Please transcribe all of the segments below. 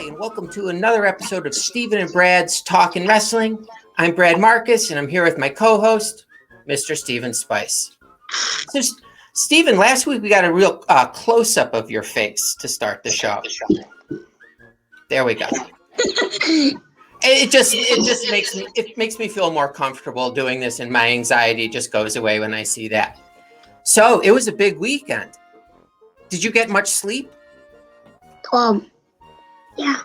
and welcome to another episode of Stephen and Brad's Talkin' Wrestling. I'm Brad Marcus, and I'm here with my co-host, Mr. Stephen Spice. So, Stephen, last week we got a real close-up of your face to start the show. There we go. It just makes me feel more comfortable doing this, and my anxiety just goes away when I see that. So it was a big weekend. Did you get much sleep? Yeah.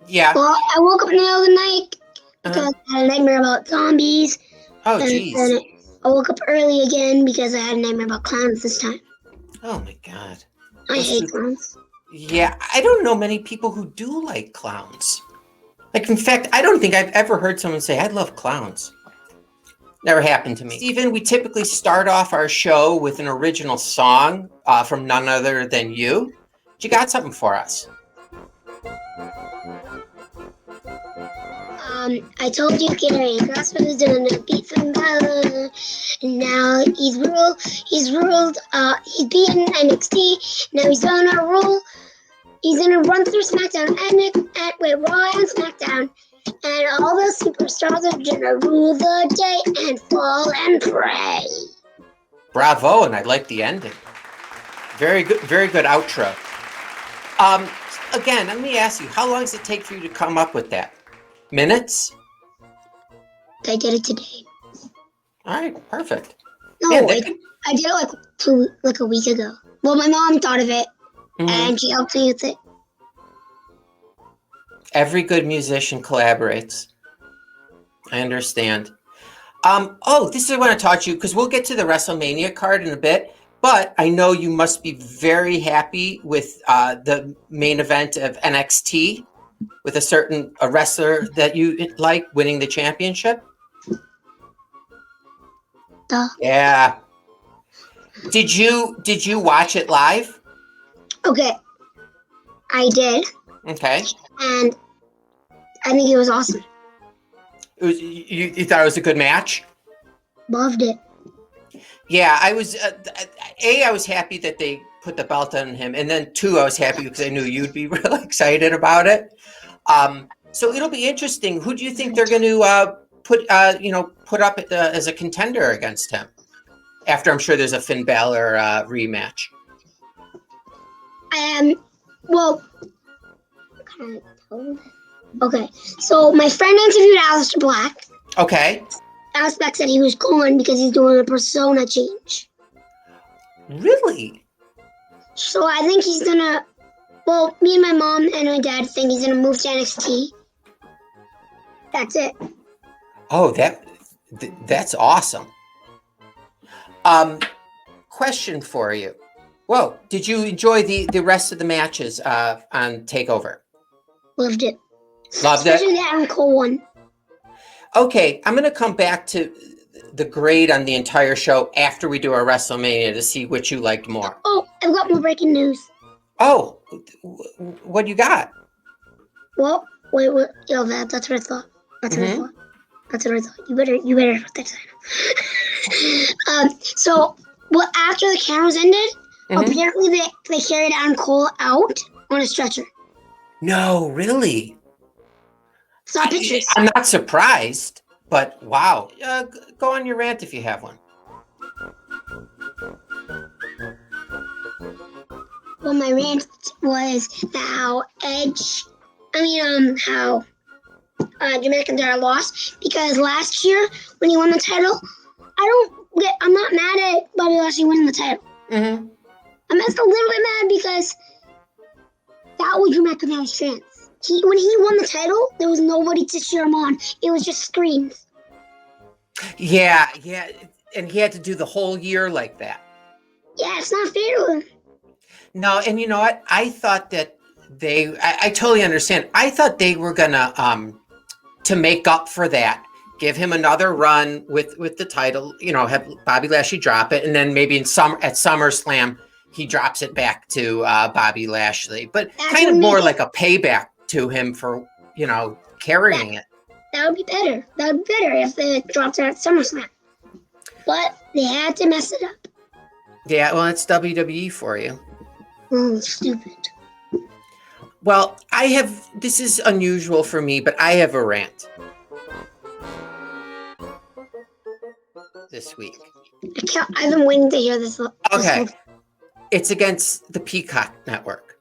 Yeah. Well, I woke up in the middle of the night because I had a nightmare about zombies. Oh, jeez. And I woke up early again because I had a nightmare about clowns this time. Oh, my God. I hate clowns. Yeah, I don't know many people who do like clowns. Like, in fact, I don't think I've ever heard someone say, I love clowns. Never happened to me. Stephen, we typically start off our show with an original song from none other than you. You got something for us? I told you Gary Grassman was doing a beat from Bella, and now he's beaten NXT. Now he's gonna rule. He's gonna run through SmackDown and Raw and SmackDown, and all the superstars are gonna rule the day and fall and pray. Bravo, and I like the ending. Very good outro. Again, let me ask you, how long does it take for you to come up with that? Minutes? I did it today. All right, perfect. No, Man, I did it like a week ago. Well, my mom thought of it, and she helped me with it. Every good musician collaborates. I understand. This is what I want to talk to you, because we'll get to the WrestleMania card in a bit, but I know you must be very happy with the main event of NXT with a wrestler that you like winning the championship. Duh. Yeah. Did you watch it live? Okay. I did. Okay. And I think it was awesome. You thought it was a good match? Loved it. Yeah, I was. I was happy that they put the belt on him, and then two, I was happy because I knew you'd be really excited about it. So it'll be interesting. Who do you think they're going to put up as a contender against him? After I'm sure there's a Finn Balor rematch. Well, okay. So my friend interviewed Aleister Black. Okay. Aleister Black said he was going because he's doing a persona change. Really? So I think he's gonna. Well, me and my mom and my dad think he's gonna move to NXT. That's it. Oh, that's awesome. Question for you. Whoa, did you enjoy the rest of the matches on TakeOver? Loved it. Loved Especially it? the Adam Cole one. Okay, I'm going to come back to the grade on the entire show after we do our WrestleMania to see which you liked more. Oh, I've got more breaking news. Oh, what you got? Well, wait, that's what I thought. That's what I thought. You better put that down. After the cameras ended, apparently they carried Adam Cole out on a stretcher. No, really? Saw pictures. I'm not surprised, but wow. Go on your rant if you have one. Well, my rant was how Drew McIntyre lost, because last year when he won the title, I'm not mad at Bobby Lashley winning the title. Mm-hmm. I'm just a little bit mad because that was Drew McIntyre's chance. When he won the title, there was nobody to cheer him on. It was just screams. Yeah, and he had to do the whole year like that. Yeah, it's not fair to him. No, and you know what? I thought that I totally understand. I thought they were gonna to make up for that, give him another run with the title. Have Bobby Lashley drop it, and then maybe at SummerSlam he drops it back to Bobby Lashley. But that's kind of more like a payback to him for carrying it. That would be better. That would be better if they dropped it at SummerSlam. But they had to mess it up. Yeah, well, it's WWE for you. Oh, stupid. Well, this is unusual for me, but I have a rant this week. I've been waiting to hear this. Okay. It's against the Peacock Network.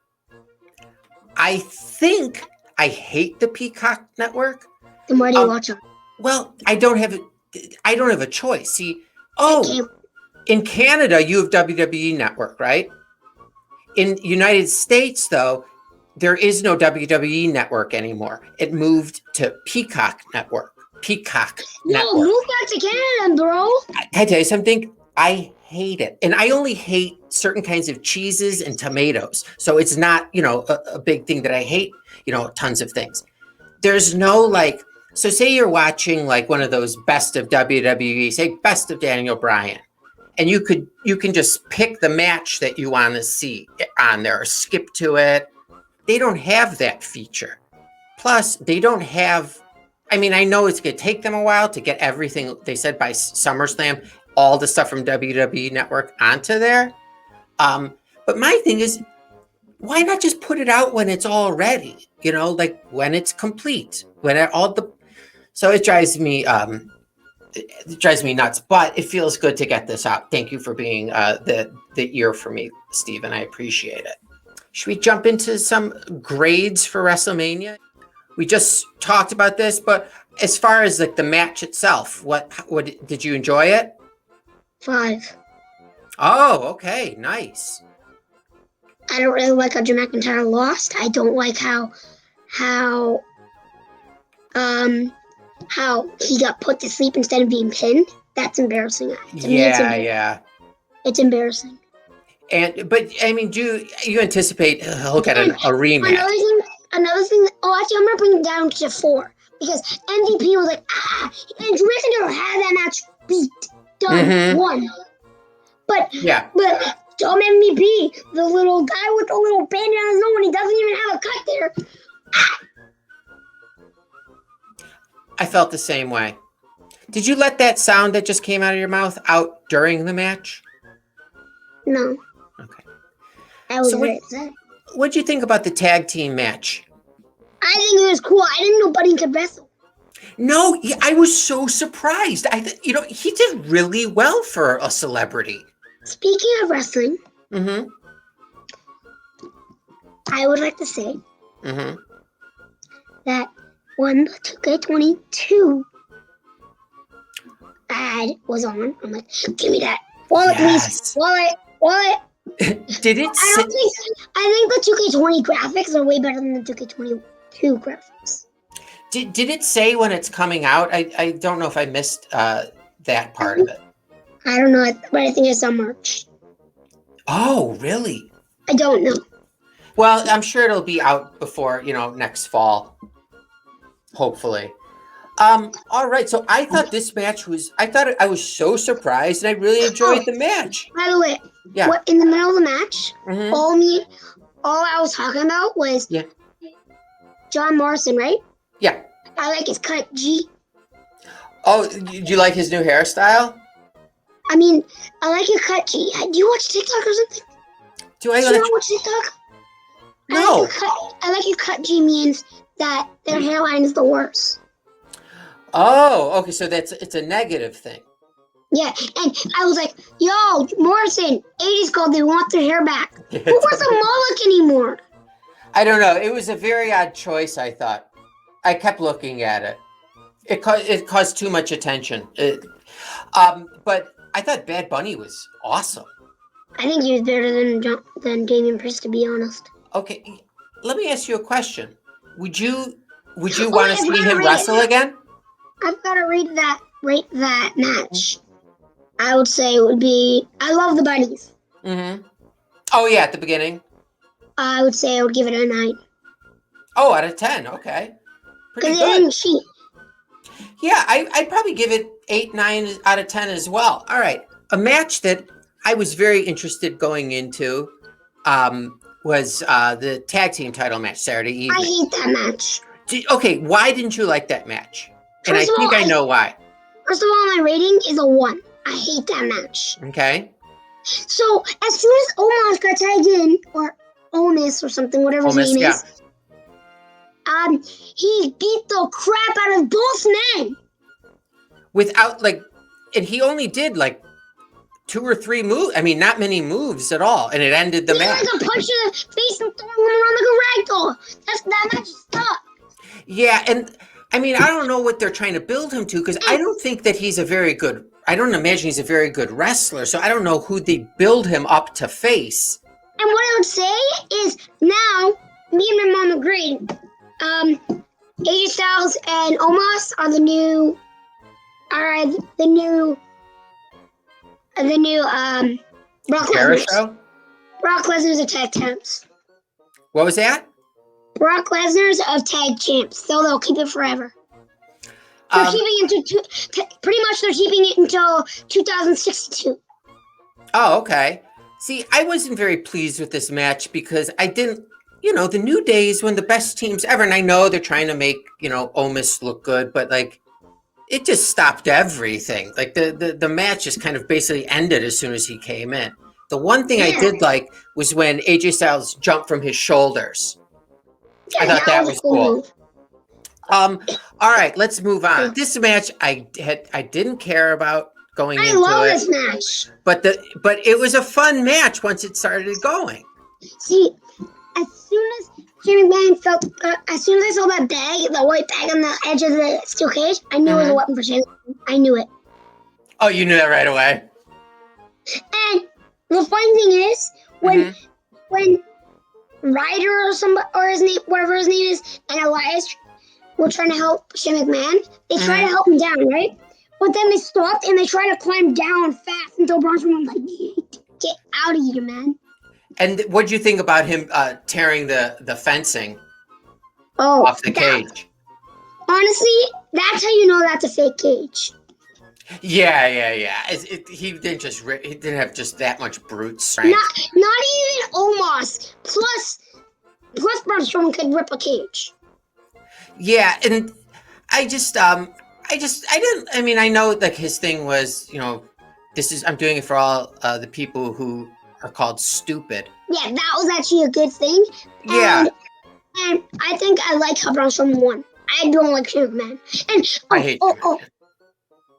I think I hate the Peacock Network. Then why do you watch them? Well, I don't have a choice. See, in Canada, you have WWE Network, right? In United States, though, there is no WWE Network anymore. It moved to Peacock Network. No, move back to Canada, bro. Can I tell you something? I hate it. And I only hate certain kinds of cheeses and tomatoes. So it's not, a big thing that I hate, tons of things. There's no so say you're watching one of those best of WWE, say best of Daniel Bryan, and you can just pick the match that you want to see on there or skip to it. They don't have that feature. Plus, they don't have, I know it's going to take them a while to get everything they said by SummerSlam, all the stuff from WWE Network onto there. But my thing is, why not just put it out when it's all ready? When it's complete, so it drives me nuts, but it feels good to get this out. Thank you for being the ear for me, Steven. I appreciate it. Should we jump into some grades for WrestleMania? We just talked about this, but as far as the match itself, what did you enjoy it? 5. Oh, okay, nice. I don't really like how Drew McIntyre lost. I don't like how he got put to sleep instead of being pinned. That's embarrassing. Yeah. It's embarrassing. But do you anticipate he'll get a rematch? Another thing. Oh, actually, I'm gonna bring it down to 4 because MVP was like, and Drew McIntyre had that match beat, done, won. But Tom MVP, the little guy with the little bandage on his nose when he doesn't even have a cut there. I felt the same way. Did you let that sound that just came out of your mouth out during the match? No. Okay. I was very upset. What'd you think about the tag team match? I think it was cool. I didn't know Buddy could wrestle. No, I was so surprised. He did really well for a celebrity. Speaking of wrestling, I would like to say that when the 2K22 ad was on, I'm like, give me that wallet, please, wallet. Did it? I think the 2K20 graphics are way better than the 2K22 graphics. Did it say when it's coming out? I don't know if I missed that part of it. I don't know, but I think it's on March. Oh, really? I don't know. Well, I'm sure it'll be out before, next fall. Hopefully. All right. So I thought this match I was so surprised and I really enjoyed the match. By the way, in the middle of the match, all I was talking about was John Morrison, right? Yeah. I like his cut G. Oh, do you like his new hairstyle? I like his cut G. Do you watch TikTok or something? Do you not watch TikTok? No. I like his cut G means that their hairline is the worst. Oh, okay. So it's a negative thing. Yeah, and I was like, yo, Morrison, 80s called, they want their hair back. Who wants a mullet anymore? I don't know. It was a very odd choice, I thought. I kept looking at it. It caused too much attention. But I thought Bad Bunny was awesome. I think he was better than Damian Priest, to be honest. Okay, let me ask you a question. Would you want to see him wrestle again? I've got to rate that match. I would say it would be. I love the bunnies. Oh yeah, at the beginning. I would say I would give it a 9. Oh, out of 10. Okay. Pretty good. Because it didn't cheat. Yeah, I'd probably give it 8, 9 out of 10 as well. All right. A match that I was very interested going into was the tag team title match Saturday evening. I hate that match. Okay, why didn't you like that match? And I think I know why. First of all, my rating is a 1. I hate that match. Okay. So as soon as Omos got tagged in, or Omis or something, whatever his name is, he beat the crap out of both men. Without and he only did 2 or 3 moves. I mean, not many moves at all, and it ended the He match. like a punch in the face and throwing him around like a ragdoll. That match sucked. Yeah, and I mean, I don't know what they're trying to build him to because I don't think that he's a very good. I don't imagine he's a very good wrestler, so I don't know who they build him up to face. And what I would say is now, me and my mom agreed. AJ Styles and Omos are the new Brock Lesnar. Show? Brock Lesnar's of tag champs. What was that? Brock Lesnar's of tag champs, so they'll keep it forever. They're keeping it pretty much. They're keeping it until 2062. Oh, okay. See, I wasn't very pleased with this match because I didn't. The New Day is one of the best teams ever, and I know they're trying to make Omos look good, but it just stopped everything. The match just kind of basically ended as soon as he came in. The one thing I did like was when AJ Styles jumped from his shoulders. Yeah, I thought that was cool. move. All right, let's move on. This match I didn't care about going I into love it, this match. but it was a fun match once it started going. See, as soon as Shane McMahon as soon as I saw that bag, the white bag on the edge of the steel cage, I knew it was a weapon for Shane McMahon. I knew it. Oh, you knew that right away. And the funny thing is, when Ryder or his name, whatever his name is, and Elias were trying to help Shane McMahon, they tried to help him down, right? But then they stopped and they tried to climb down fast until Braun Strowman was like, "Get out of here, man!" And what did you think about him tearing the fencing Oh, off the cage? Honestly, that's how you know that's a fake cage. Yeah. He didn't have just that much brute strength. Not even Omos. Plus Braun Strowman could rip a cage. Yeah, and I didn't. I mean, I know his thing was, I'm doing it for all the people who are called stupid. Yeah, that was actually a good thing. Yeah. And I think I like how Braun Strowman won. I don't like Shane McMahon. And I hate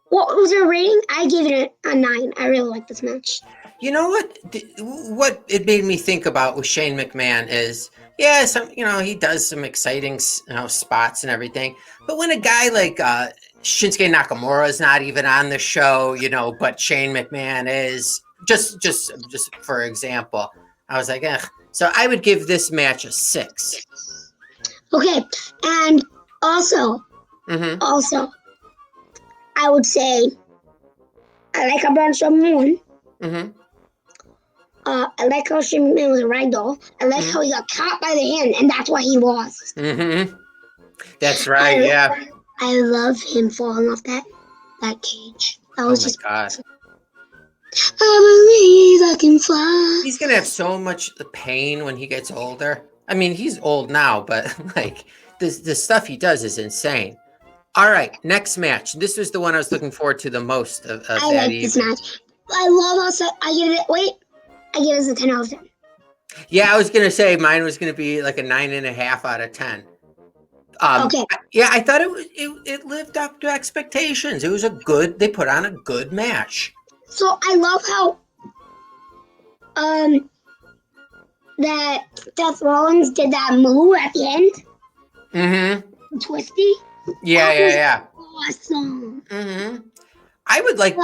what was your rating? I gave it a 9. I really like this match. You know what? What it made me think about with Shane McMahon is, he does some exciting, spots and everything. But when a guy like Shinsuke Nakamura is not even on the show, but Shane McMahon is, just for example, I was like, ugh. So I would give this match a 6. Okay, and also, I would say I like how Braun Strowman won. I like how Shane McMahon was a ragdoll. I like how he got caught by the hand, and that's why he lost. That's right. Yeah. I love him falling off that cage. That was just. God. I believe I can fly. He's gonna have so much pain when he gets older. I mean, he's old now, but the stuff he does is insane. All right, next match. This was the one I was looking forward to the most of that evening. I like this match. I love how I give it. Wait, I give it a 10 out of 10. Yeah, I was gonna say mine was gonna be like a 9.5 out of 10. Okay. Yeah, I thought it lived up to expectations. It was they put on a good match. So I love how that Seth Rollins did that move at the end. Twisty. Yeah. Awesome. I would like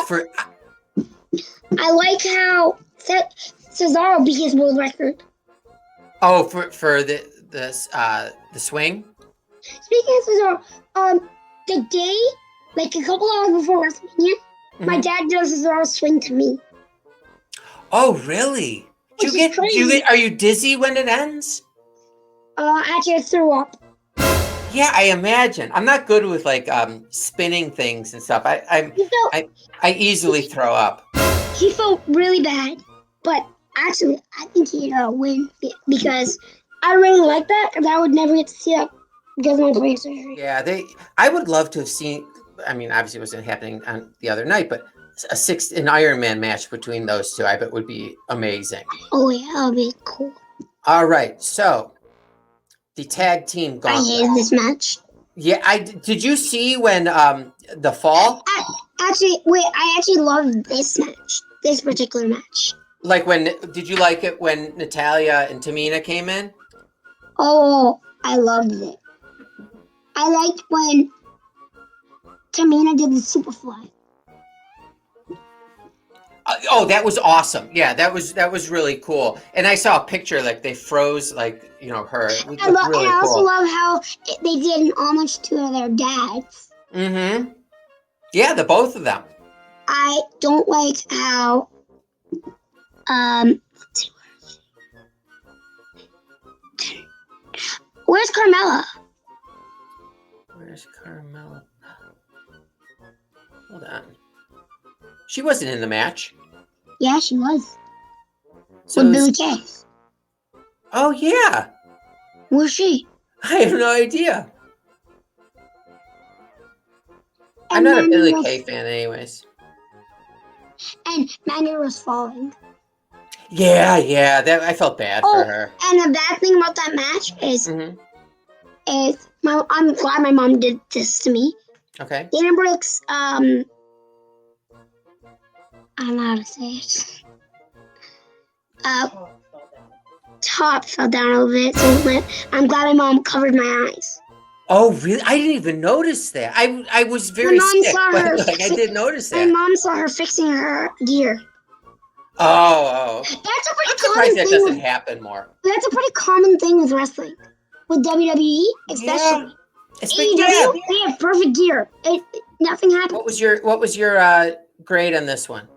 I like how Cesaro beat his world record. Oh, for the swing. Speaking of Cesaro, the day, like a couple hours before WrestleMania, my dad does Cesaro swing to me. Oh, really? Are you dizzy when it ends? Actually, I threw up. Yeah, I imagine. I'm not good with spinning things and stuff. I easily throw up. He felt really bad, but actually, I think he win because I really like that, and I would never get to see that because of my brain surgery. Yeah, I would love to have seen. I mean, obviously, it wasn't happening on the other night, but an Iron Man match between those two, I bet would be amazing. Oh yeah, that would be cool. All right, so the tag team I gauntlet. hated this match. Yeah, did you see when the fall? Actually, wait, I actually loved this match. This particular match. Like did you like it when Natalia and Tamina came in? Oh, I loved it. I liked when Tamina did the Superfly. Oh, that was awesome. Yeah, that was really cool. And I saw a picture like they froze like, her. It looked really And I also cool. love how they did an homage to their dads. Mm-hmm. Yeah, the both of them. I don't like how let's see, where's Carmella? Where's Carmella? Hold on. She wasn't in the match. Yeah, she was. So With Billy Kay. Oh yeah. Where's she? I have no idea. I'm And not a Mandy Billy was- Kay fan anyways. And Mandy was falling. Yeah, that I felt bad for her. And the bad thing about that match is, Mm-hmm. I'm glad my mom did this to me. Okay. Dana Brooks, I don't know how to say it. Top fell down a little bit, so I'm glad my mom covered my eyes. Oh really? I didn't even notice that. I was very mom sick, saw but her like I did notice My that. mom saw her fixing her gear. Oh. That's a I'm pretty surprised common that thing. doesn't happen more. That's a pretty common thing with wrestling, with WWE especially. AEW, Yeah. they have perfect gear. Nothing happens. What was your grade on this one?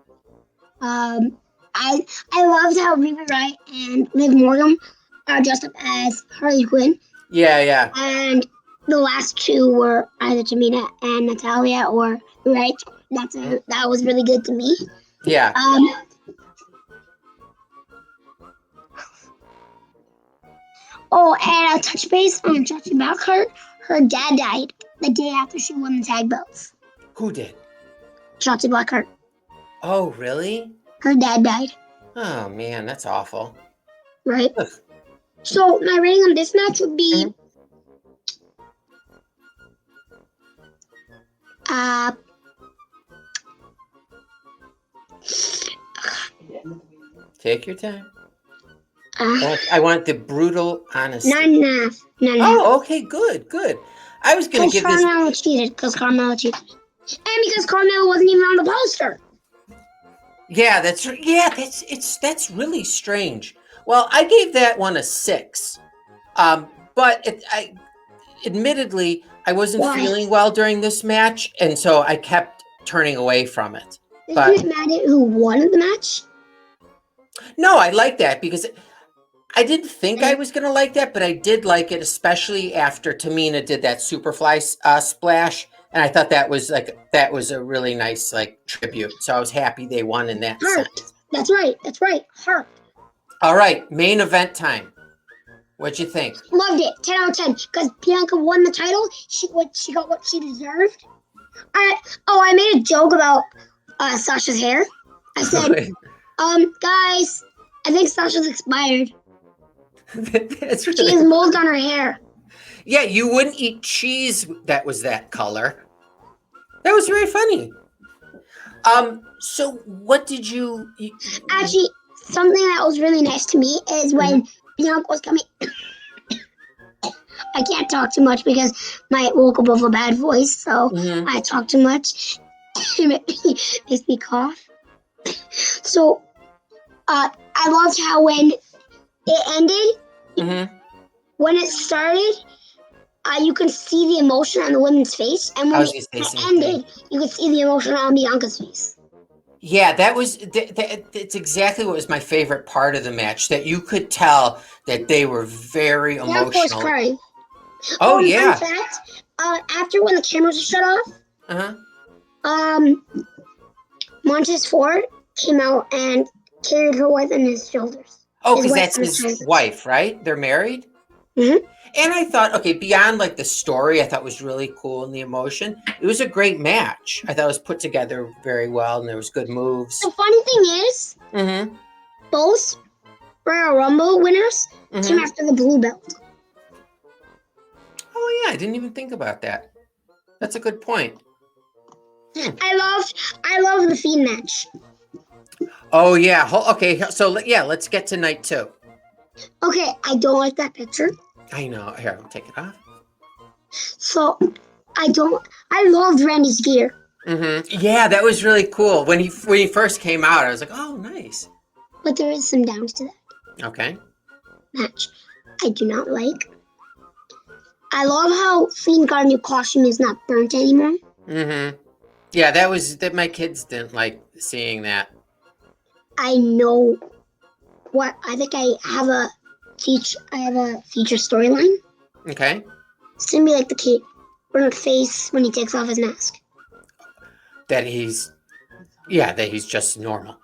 I loved how Reba Wright and Liv Morgan are dressed up as Harley Quinn, Yeah. and the last two were either Tamina and Natalia or Wright. That was really good to me. Yeah. Oh, and a touch base on Shotzi Blackheart. Her dad died the day after she won the tag belts. Who did? Shotzi Blackheart. Oh, really? Her dad died. Oh man, that's awful. Right? Ugh. So my rating on this match would be Take your time. I want the brutal honesty. 9.5. 9.5. Oh, okay, good. I was gonna give this. Carmella cheated. Because Carmella cheated. And because Carmella wasn't even on the poster. Yeah, that's really strange. Well, I gave that one a 6. But admittedly, I wasn't Why? feeling well during this match, and so I kept turning away from it. Isn't it mad at who won the match? No, I like that because I didn't think I was going to like that, but I did like it, especially after Tamina did that Superfly splash, and I thought that was a really nice tribute. So I was happy they won in that sense. That's right. Heart. All right, main event time. What'd you think? Loved it. 10 out of 10. Because Bianca won the title. She got what she deserved. I made a joke about Sasha's hair. I said, guys, I think Sasha's expired. That's She really... has mold on her hair. Yeah, you wouldn't eat cheese that was that color. That was very funny. So what did you... Actually, something that was really nice to me is when Bianca was coming... I can't talk too much because I woke up with a bad voice, so I talk too much. It makes me cough. So, I loved how when it ended, when it started, you could see the emotion on the woman's face, and when it ended, you could see the emotion on Bianca's face. Yeah, that's exactly what was my favorite part of the match, that you could tell that they were very emotional. Bianca was crying. Oh, yeah. In fact, after when the cameras were shut off, Montez Ford came out and carried her wife on his shoulders. Oh, because that's his wife, right? They're married? Mm-hmm. And I thought, beyond the story, I thought was really cool and the emotion. It was a great match. I thought it was put together very well and there was good moves. The funny thing is, both Royal Rumble winners came after the blue belt. Oh yeah, I didn't even think about that. That's a good point. I love the Fiend match. Oh yeah. Okay. So yeah, let's get to night 2. Okay, I don't like that picture. I know. Here, I'll take it off. So I loved Randy's gear. Yeah, that was really cool. When he first came out, I was like, oh, nice. But there is some downs to that Okay. match. I do not like. I love how Fiend got a new costume. Is not burnt anymore. Yeah, that. My kids didn't like seeing that. I know what I think. I have a feature storyline. Okay. It's gonna be like the kid burnt face when he takes off his mask. That he's just normal.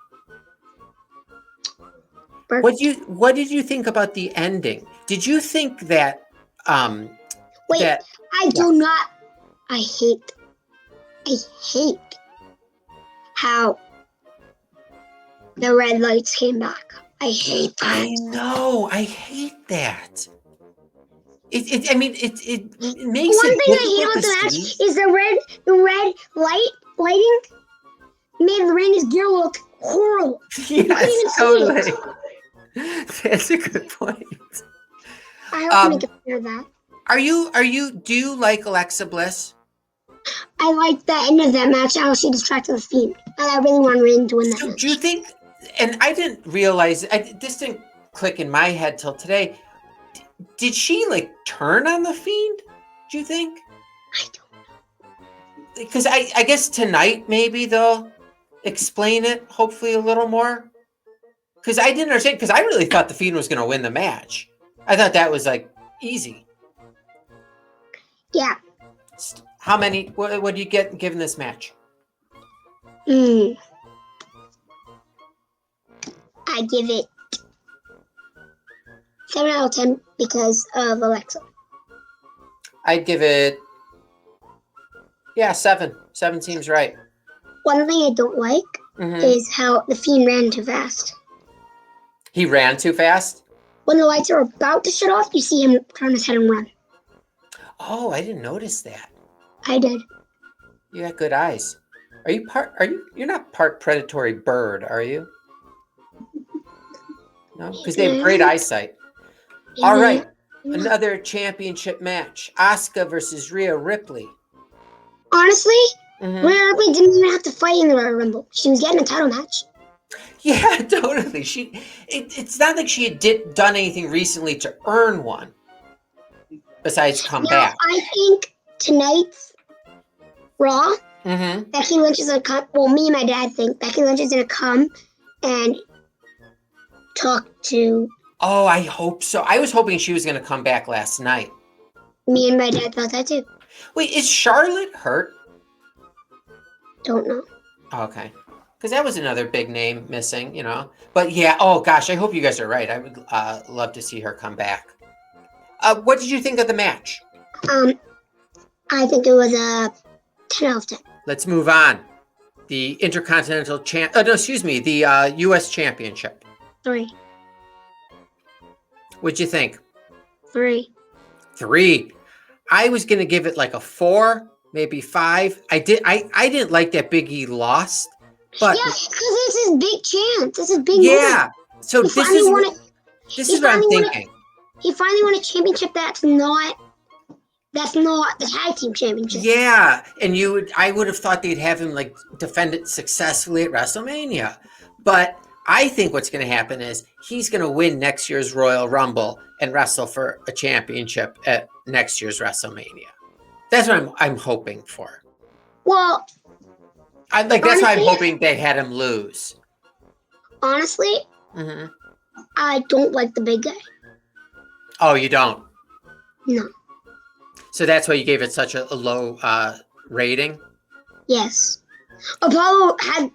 Burnt. What did you think about the ending? Did you think that Wait, that I do not. I hate how the red lights came back. I hate I that. know, I hate that. It makes One it thing I hate difficult about to the match see. is the red lighting made Randy's gear look horrible. Yes, totally. That's a good point. I hope to make it clear that. Do you like Alexa Bliss? I like the end of that match, how she distracted the Fiend. And I really want Randy to win that So match. do you think, and I didn't realize, this didn't click in my head till today, did she like turn on the Fiend, do you think? I don't know. Because I guess tonight maybe they'll explain it, hopefully a little more. Because I didn't understand, because I really thought the Fiend was going to win the match. I thought that was like easy. Yeah. How many, what do you get given this match? I give it 7 out of 10 because of Alexa. I'd give it, 7. 7 seems right. One thing I don't like is how the Fiend ran too fast. He ran too fast? When the lights are about to shut off, you see him turn his head and run. Oh, I didn't notice that. I did. You got good eyes. You're not part predatory bird, are you? No, because they have great eyesight. All right, another championship match. Asuka versus Rhea Ripley. Honestly, Rhea Ripley didn't even have to fight in the Royal Rumble. She was getting a title match. Yeah, totally. It's not like she had done anything recently to earn one. Besides come back. I think tonight's Raw, Becky Lynch is gonna come. Well, me and my dad think Becky Lynch is gonna come and talk to. Oh, I hope so. I was hoping she was gonna come back last night. Me and my dad thought that too. Wait, is Charlotte hurt? Don't know. Okay. Because that was another big name missing, you know. But yeah, oh gosh, I hope you guys are right. I would love to see her come back. What did you think of the match? I think it was a 10 out of 10. Let's move on. The Intercontinental the U.S. Championship. 3. What'd you think? 3. 3. I was gonna give it like a 4, maybe 5. I didn't like that Big E lost, but yeah, because this is big chance. This is big. Yeah. Moment. So this is what I'm thinking. He finally won a championship that's not the tag team championship. Yeah, and I would have thought they'd have him like defend it successfully at WrestleMania. But I think what's going to happen is he's going to win next year's Royal Rumble and wrestle for a championship at next year's WrestleMania. That's what I'm hoping for. Well, that's why I'm hoping they had him lose. Honestly, I don't like the big guy. Oh, you don't? No. So that's why you gave it such a low rating? Yes. Apollo had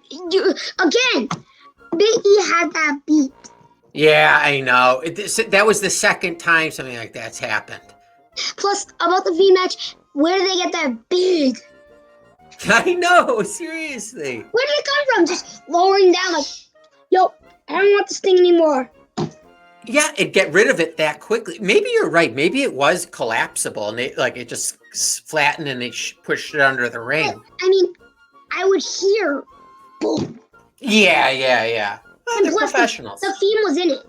again. Big E had that beat. Yeah, I know. That was the second time something like that's happened. Plus, about the V match, where did they get that big? I know, seriously. Where did it come from? Just lowering down like, yo, I don't want this thing anymore. Yeah, and get rid of it that quickly. Maybe you're right. Maybe it was collapsible, and it just flattened and they pushed it under the But, ring. I mean, I would hear boom. Yeah. Well, And they're plus, professionals. the theme was in it.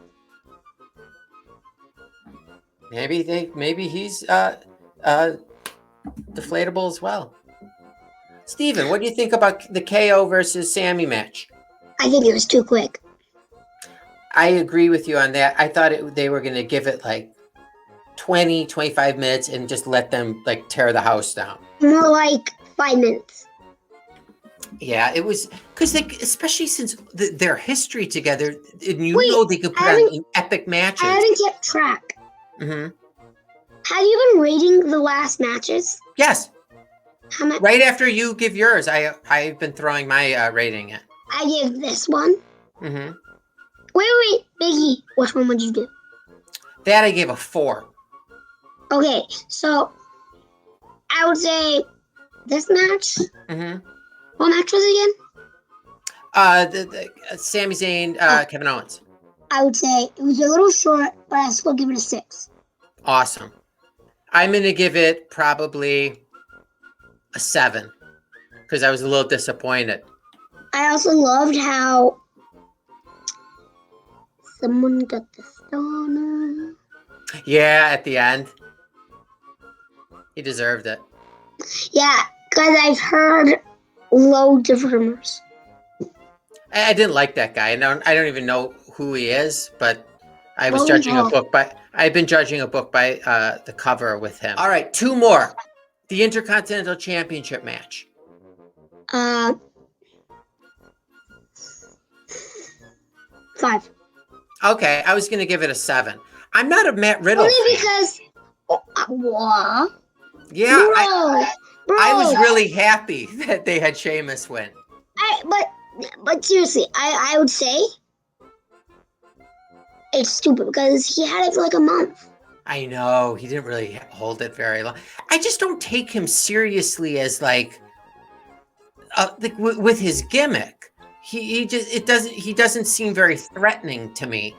Maybe he's deflatable as well. Steven, what do you think about the KO versus Sammy match? I think it was too quick. I agree with you on that. I thought they were going to give it like 20, 25 minutes and just let them like tear the house down. More like 5 minutes. Yeah, it was because especially since their history together, and Wait, know they could put on epic matches. I haven't kept track. Mm-hmm. Have you been rating the last matches? Yes. How much? Right after you give yours, I've been throwing my rating in. I give this one. Mm-hmm. Wait, Biggie. Which one would you do? That I gave a 4. Okay, so I would say this match. Mm-hmm. What match was it again? The Sami Zayn, Kevin Owens. I would say it was a little short, but I still give it a 6. Awesome. I'm going to give it probably a 7 because I was a little disappointed. I also loved how someone got the stunner. Yeah, at the end. He deserved it. Yeah, because I've heard loads of rumors. I didn't like that guy. I don't even know who he is, but I was Logan judging a Paul. book by. I've been judging a book by the cover with him. All right, 2 more. The Intercontinental Championship match. 5. Okay, I was going to give it a 7. I'm not a Matt Riddle Only fan. because what? Yeah, Bro, I was really happy that they had Sheamus win. But seriously, I would say it's stupid because he had it for like a month. I know he didn't really hold it very long. I just don't take him seriously as like with his gimmick. He doesn't seem very threatening to me.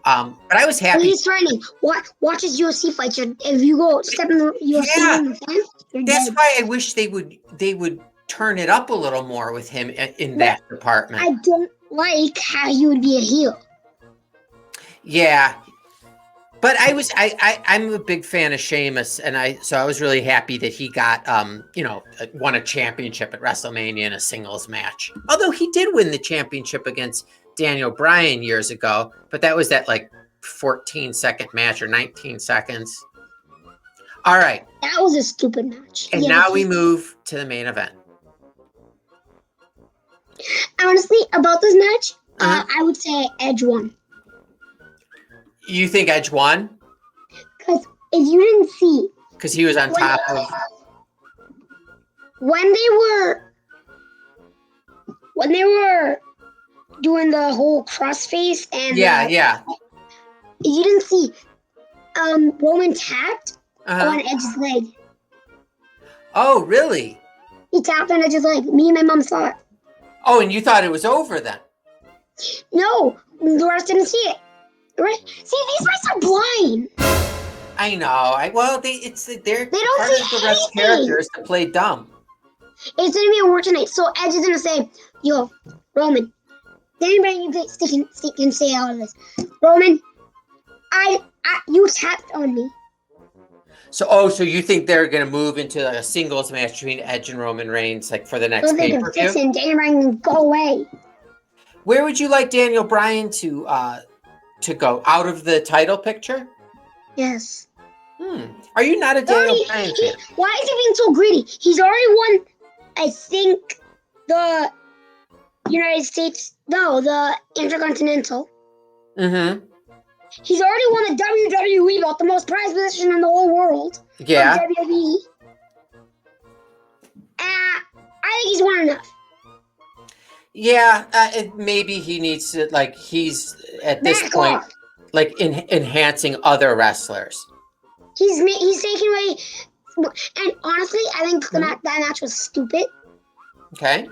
But I was But happy. he's threatening. Watch his UFC fights. If you go step in the UFC Yeah. in the fan, you're That's dead. why I wish they would turn it up a little more with him in that department. I don't like how he would be a heel. Yeah. But I'm a big fan of Sheamus, and so I was really happy that he got won a championship at WrestleMania in a singles match. Although he did win the championship against Daniel Bryan years ago, but that was that like 14-second match or 19 seconds. All right, That was a stupid match. and Yeah, now we move to the main event. honestly, about this match, Uh-huh. I would say Edge won. You think Edge won Because if you didn't see, because he was on top of? when they were doing the whole crossface and Yeah. if you didn't see, Roman tapped Uh-huh. on Edge's leg. Oh, really? He tapped on Edge's leg. Me and my mom saw it. Oh, and you thought it was over then? No, the rest didn't see it. Right? See, these guys are blind. I know. They're They don't part see of the rest anything. characters to play dumb. It's gonna be a war tonight. So Edge is gonna say, "Yo, Roman, anybody can stay out of this. Roman, you tapped on me. So you think they're gonna move into a singles match between Edge and Roman Reigns, like for the next So they pay can per fix view? him. Daniel Bryan can go away. Where would you like Daniel Bryan to go? Out of the title picture? Yes. Are you not a Daniel Bryan fan? Why is he being so greedy? He's already won, I think, the United States. No, the Intercontinental. Mm-hmm. He's already won the WWE belt, the most prized position in the whole world. Yeah. From WWE. I think he's won enough. Yeah. Maybe he needs to he's at this Back point off. enhancing other wrestlers. He's taking away. And honestly, I think that match was stupid Okay.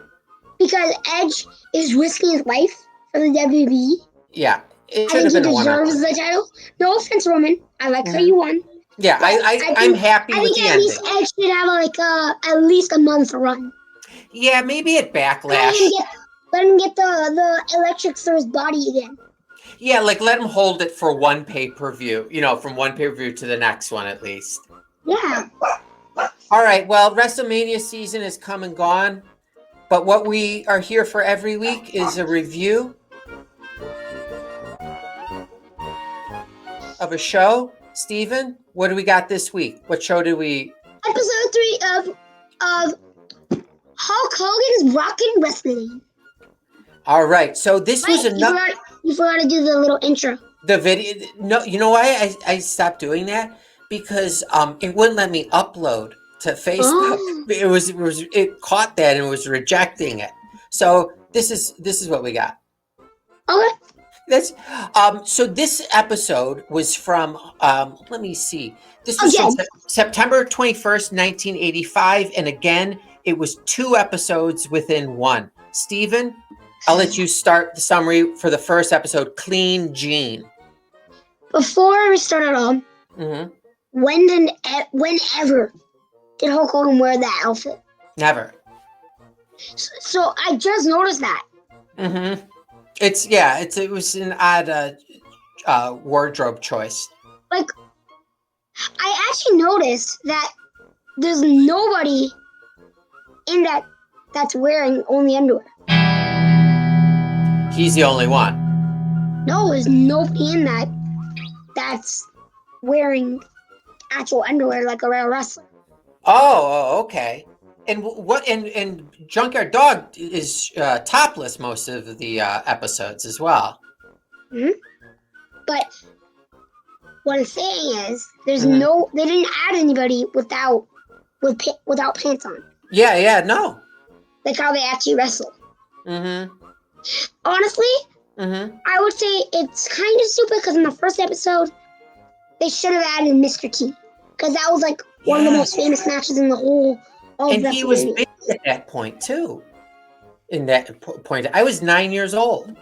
because Edge is risking his life for the WWE. Yeah. It I should think have he been a one-on-one. deserves the title. No offense, Roman. I like how Mhm. you won. Yeah, But I'm happy I with think the at least ending. Edge should have like at least a month run. Yeah, maybe at Let Backlash. him get the electric through his body again. Yeah, like let him hold it for one pay-per-view, from one pay-per-view to the next one at least. Yeah. All right, well, WrestleMania season is come and gone, but what we are here for every week is a review of a show. Steven, what do we got this week? What show do we... Episode 3 of Hulk Hogan's Rockin' Wrestling. All right, so this was Wait, enough... you forgot to do the little intro. The video... No, you know why I stopped doing that? Because it wouldn't let me upload to Facebook. Oh. It caught that and was rejecting it. So this is what we got. Okay. That's so this episode was from let me see. This was from September 21st, 1985, and again, it was 2 episodes within one. Steven, I'll let you start the summary for the first episode, Clean Jean. Before we start at all, whenever did Hulk Hogan wear that outfit? Never. So I just noticed that. It was an odd wardrobe choice. Like, I actually noticed that there's nobody in that's wearing only underwear. He's the only one. No, there's nobody in that's wearing actual underwear like a real wrestler. Oh, okay. And what? And Junkyard Dog is topless most of the episodes as well. But what I'm saying is, there's no. They didn't add anybody without pants on. Yeah, no. Like how they actually wrestle. Honestly, I would say it's kind of stupid because in the first episode, they should have added Mr. T because that was like one of the most famous matches in the whole. And he was big at that point too. In that point, I was 9 years old.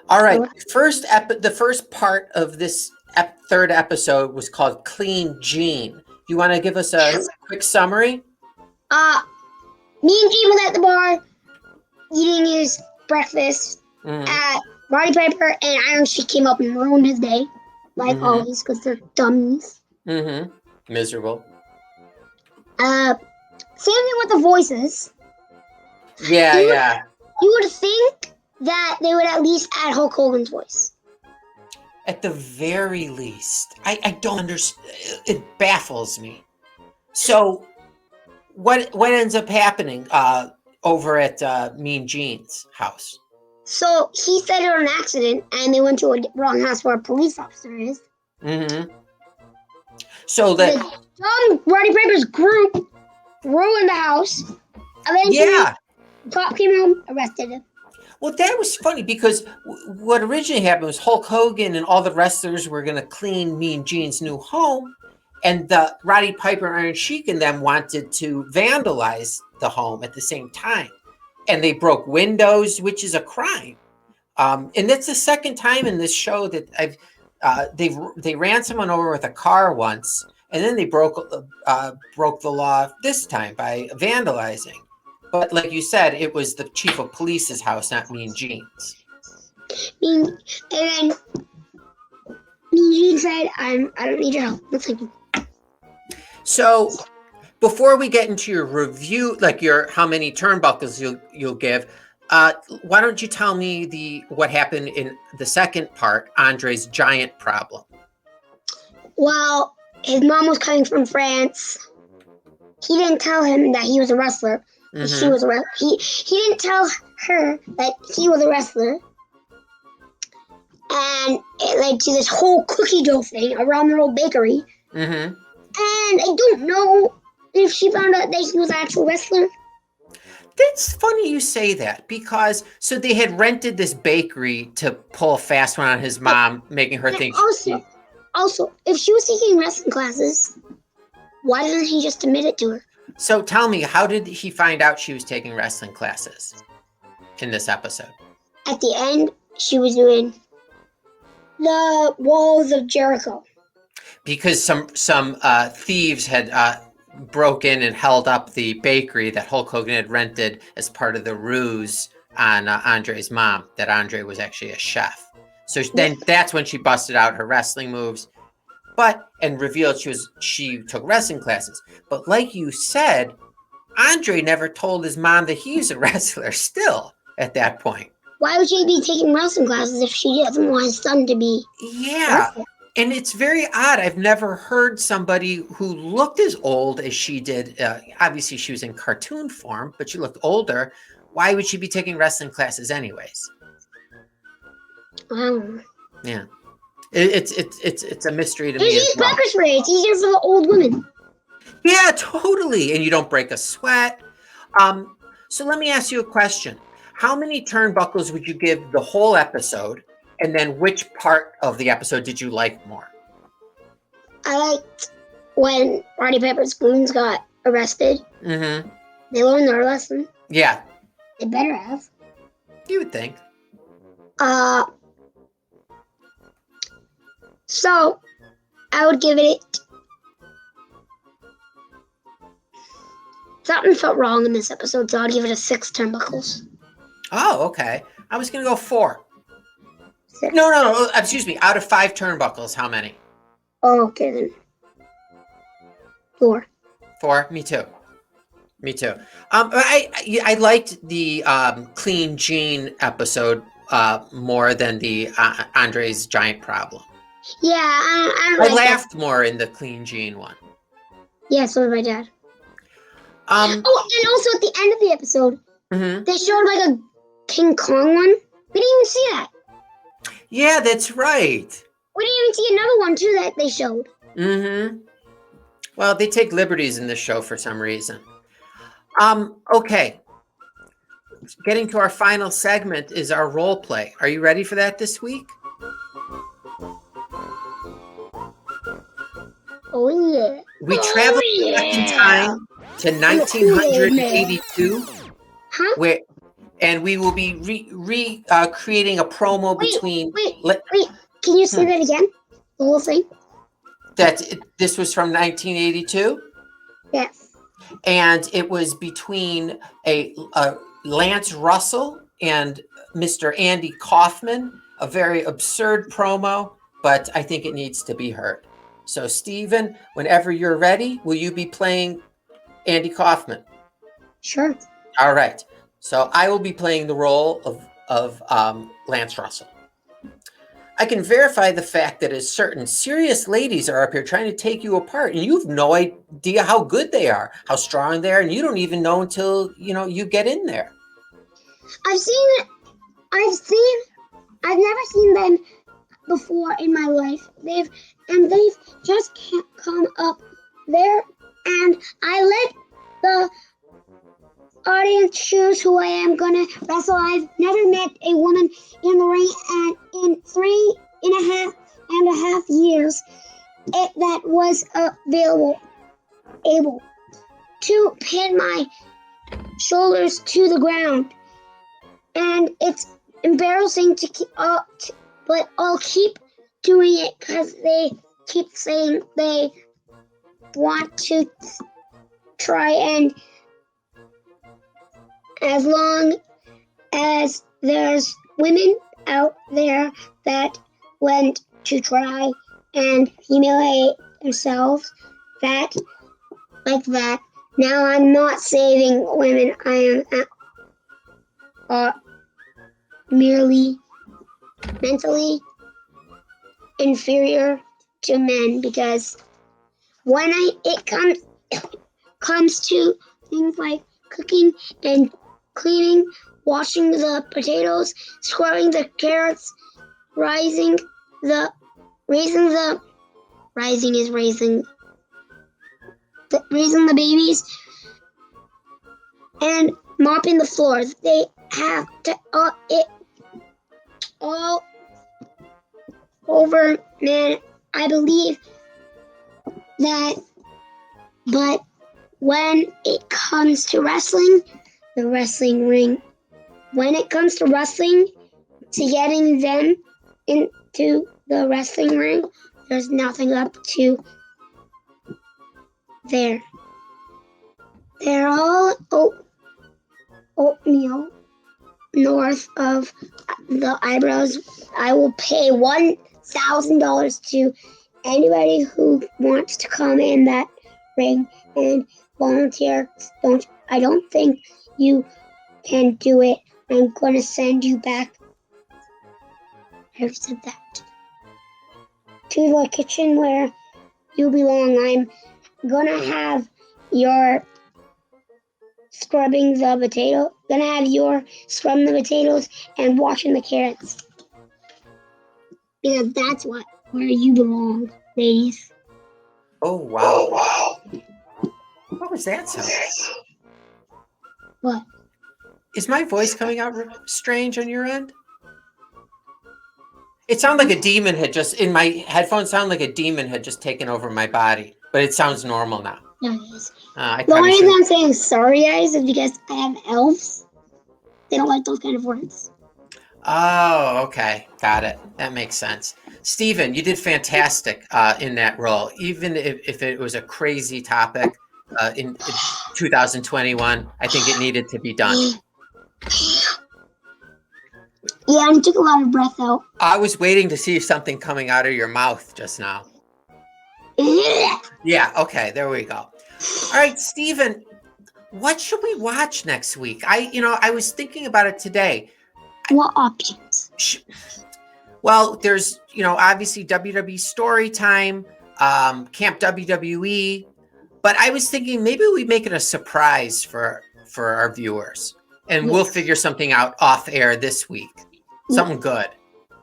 All right, the first part of this third episode was called Clean Jean. You want to give us a quick summary? Me and Jean was at the bar eating his breakfast. Roddy Piper and Iron Sheik came up and ruined his day, like always, because they're dummies. Miserable. Same thing with the voices. Yeah. You would think that they would at least add Hulk Hogan's voice. At the very least. I don't understand. It baffles me. So, what ends up happening over at Mean Gene's house? So, he said it was an accident, and they went to a wrong house where a police officer is. So the Roddy Piper's group ruined the house. Eventually, the cop came home, arrested him. Well, that was funny because what originally happened was Hulk Hogan and all the wrestlers were going to clean Mean Gene's new home, and the Roddy Piper, Iron Sheik, and them wanted to vandalize the home at the same time, and they broke windows, which is a crime. And that's the second time in this show that they ran someone over with a car once, and then they broke the law this time by vandalizing. But like you said, it was the chief of police's house, not Mean Gene's. And then Mean Gene said, "I don't need your help. No, thank you." So, before we get into your review, like your how many turnbuckles you'll give, why don't you tell me what happened in the second part, Andre's giant problem? Well, his mom was coming from France. He didn't tell him that he was a wrestler. She was a wrestler. He didn't tell her that he was a wrestler. And it led to this whole cookie dough thing around their old bakery. And I don't know if she found out that he was an actual wrestler. That's funny you say that because so they had rented this bakery to pull a fast one on his mom, making her think. Also, if she was taking wrestling classes, why didn't he just admit it to her? So tell me, how did he find out she was taking wrestling classes in this episode? At the end, she was doing the Walls of Jericho. Because some thieves had broke in and held up the bakery that Hulk Hogan had rented as part of the ruse on Andre's mom, that Andre was actually a chef. So then that's when she busted out her wrestling moves, and revealed she took wrestling classes. But like you said, Andre never told his mom that he's a wrestler still at that point. Why would she be taking wrestling classes if she doesn't want his son to be? Yeah. And it's very odd. I've never heard somebody who looked as old as she did. Obviously, she was in cartoon form, but she looked older. Why would she be taking wrestling classes anyways? I don't know. Yeah. It's a mystery to me. There's these pepper spray. It's easier for the old women. Yeah, totally. And you don't break a sweat. So let me ask you a question. How many turnbuckles would you give the whole episode? And then which part of the episode did you like more? I liked when Roddy Pepper Spoons got arrested. Mm-hmm. They learned their lesson. Yeah. They better have. You would think. So I would give it. Something felt wrong in this episode, so I'd give it a 6 turnbuckles. Oh, okay. I was gonna go 4. 6. No. Excuse me. Out of 5 turnbuckles, how many? Oh, okay then. 4. 4. Me too. I liked the Clean Jean episode more than the Andre's giant problem. Yeah, I laughed more in the Clean Jean one. Yeah, so did my dad. Oh, and also at the end of the episode, they showed like a King Kong one. We didn't even see that. Yeah, that's right. We didn't even see another one too that they showed. Well, they take liberties in this show for some reason. Okay. Getting to our final segment is our role play. Are you ready for that this week? Oh yeah. We traveled back in time to 1982, and we will be creating a promo between. Wait. Can you say that again? The whole thing. This was from 1982. Yes. And it was between a Lance Russell and Mr. Andy Kaufman. A very absurd promo, but I think it needs to be heard. So, Steven, whenever you're ready, will you be playing Andy Kaufman? Sure. All right. So I will be playing the role of Lance Russell. I can verify the fact that certain serious ladies are up here trying to take you apart, and you have no idea how good they are, how strong they are, and you don't even know until you get in there. I've never seen them before in my life. They've just come up there, and I let the audience choose who I am gonna wrestle. I've never met a woman in the ring, and in 3.5 years that was able to pin my shoulders to the ground. And it's embarrassing to keep up, but I'll keep doing it because they keep saying they want to try, and as long as there's women out there that went to try and humiliate themselves like that, now I'm not saving women. I am merely mentally inferior to men, because when it comes to things like cooking and cleaning, washing the potatoes, squaring the carrots, raising the babies, and mopping the floors, they have to it all over, man. I believe that, but when it comes to wrestling, the wrestling ring, when it comes to wrestling, to getting them into the wrestling ring, there's nothing up to there. They're all oatmeal north of the eyebrows. I will pay $1,000 to anybody who wants to come in that ring and volunteer. I don't think you can do it. I'm gonna send you back. I've said that. To the kitchen where you belong. I'm gonna have your scrubbing the potatoes and washing the carrots. Because that's where you belong, ladies. Oh, wow. What was that sound? What? Is my voice coming out strange on your end? It sounded like a demon had just, in my headphones, sound like a demon had just taken over my body, but it sounds normal now. No, it is. I The only probably reason should. I'm saying sorry, guys, is because I have elves. They don't like those kind of words. Oh, okay. Got it. That makes sense. Steven, you did fantastic in that role. Even if it was a crazy topic in 2021, I think it needed to be done. Yeah, and took a lot of breath out. I was waiting to see something coming out of your mouth just now. Yeah, okay, there we go. All right, Steven, what should we watch next week? I was thinking about it today. What options? Well, there's, obviously WWE Storytime, Camp WWE, but I was thinking maybe we make it a surprise for our viewers, and we'll figure something out off air this week. Something good.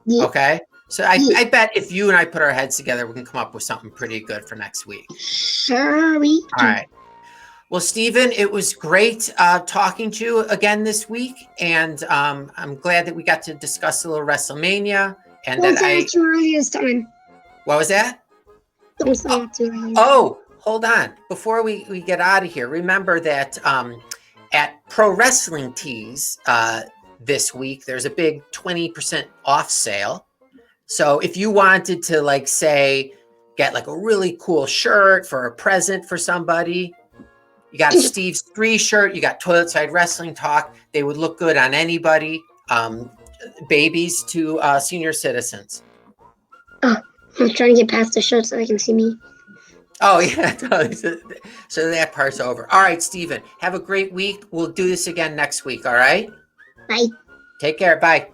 Yeah. Okay? So I bet if you and I put our heads together, we can come up with something pretty good for next week. Sure we do. All right. Well, Steven, it was great talking to you again this week, and I'm glad that we got to discuss a little WrestleMania. And Don't say it too early this time. What was that? Don't say it too early. Oh, hold on. Before we get out of here, remember that at Pro Wrestling Tees this week, there's a big 20% off sale. So if you wanted to, like, say, get like a really cool shirt for a present for somebody, you got a Steve's 3 shirt, you got Toilet Side Wrestling Talk. They would look good on anybody, babies to senior citizens. Oh, I'm trying to get past the shirt so they can see me. Oh, yeah. Totally. So that part's over. All right, Steven, have a great week. We'll do this again next week, all right? Bye. Take care. Bye.